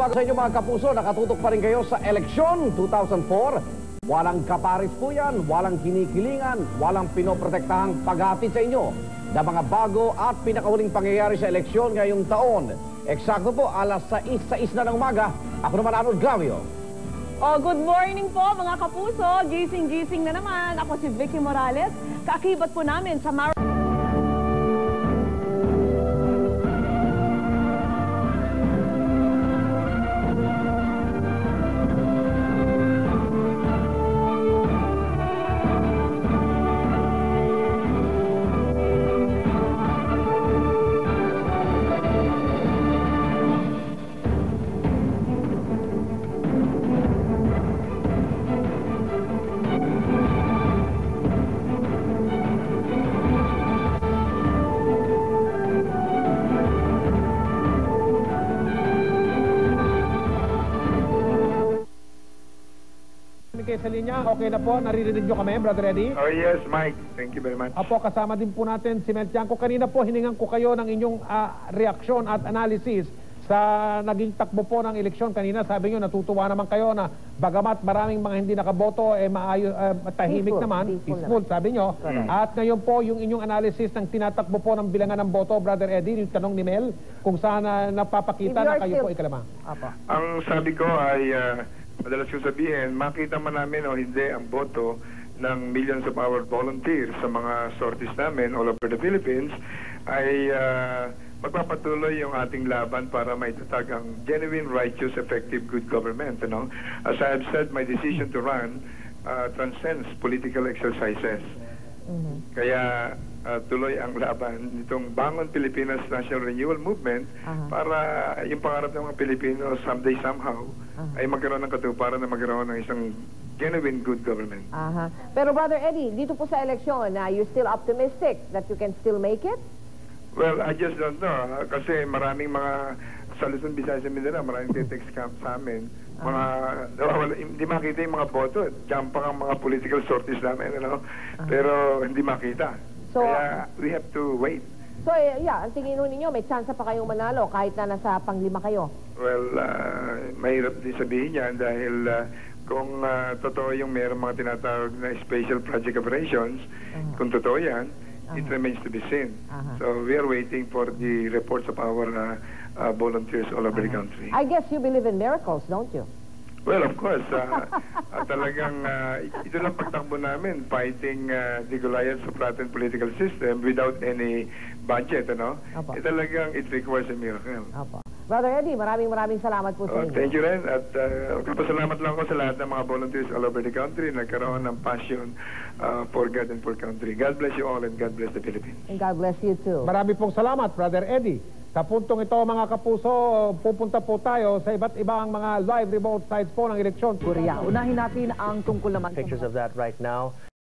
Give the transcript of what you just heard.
Mabago sa inyo mga kapuso, nakatutok pa rin kayo sa eleksyon 2004. Walang kaparis po yan, walang kinikilingan, walang pinoprotektahang paghatid sa inyo na mga bago at pinakahuling pangyayari sa eleksyon ngayong taon. Eksakto po, alas 6:06 na ng umaga. Ako naman, Arnold Glavio. Good morning po mga kapuso. Gising-gising na naman. Ako si Vicky Morales. Kaakibat po namin sa sa linya. Okay na po, naririnig nyo kami, Brother Eddie? Oh yes, Mike. Thank you very much. Apo, kasama din po natin si Mel Tiangco. Kanina po, hiningan ko kayo ng inyong reaksyon at analysis sa naging takbo po ng eleksyon. Kanina sabi nyo, natutuwa naman kayo na bagamat maraming mga hindi nakaboto, tahimik naman, peaceful, sabi nyo. At ngayon po, yung inyong analysis ng tinatakbo po ng bilangan ng boto, Brother Eddie, yung tanong ni Mel, kung saan napapakita na kayo po ikalamang. Ang sabi ko ay, madalas ko sabihin, makita man namin o hindi ang boto ng millions of our volunteers sa mga sorties namin all over the Philippines, ay magpapatuloy yung ating laban para maitatag ang genuine, righteous, effective, good government. As I have said, my decision to run transcends political exercises. Kaya tuloy ang laban nitong Bangon Pilipinas National Renewal Movement para yung pangarap ng mga Pilipino someday somehow ay magkaroon ng katuparan na magkaroon ng isang genuine good government. Pero Brother Eddie, dito po sa eleksyon, you still optimistic that you can still make it? Well, I just don't know. Kasi maraming mga sa Luzon, Visayas at Mindanao, maraming text camp sa amin. Hindi makita yung mga boto. Diyan pa ang mga political sorties namin, pero hindi makita. So, kaya we have to wait. So, yeah, ang tingin ninyo, may chance pa kayong manalo kahit na nasa panglima kayo? Well, mahirap din sabihin yan dahil kung totoo yung mayroong mga tinatawag na special project operations, kung totoo yan, it remains to be seen. So, we are waiting for the reports of our volunteers all over the country. I guess you believe in miracles, don't you? Well, of course, talagang ito lang pagtakbo namin, fighting the Goliath sa flattened political system without any budget, talagang it requires a miracle. Brother Eddie, maraming salamat po sa inyo. Thank you rin, at pasalamat lang ako sa lahat ng mga volunteers all over the country na nagkaroon ng passion for God and for country. God bless you all and God bless the Philippines. And God bless you too. Marami pong salamat, Brother Eddie. Sa puntong ito, mga kapuso, pupunta po tayo sa iba't ibang mga live remote sites po ng eleksyon. Unahin natin ang tungkol naman. Pictures of that right now.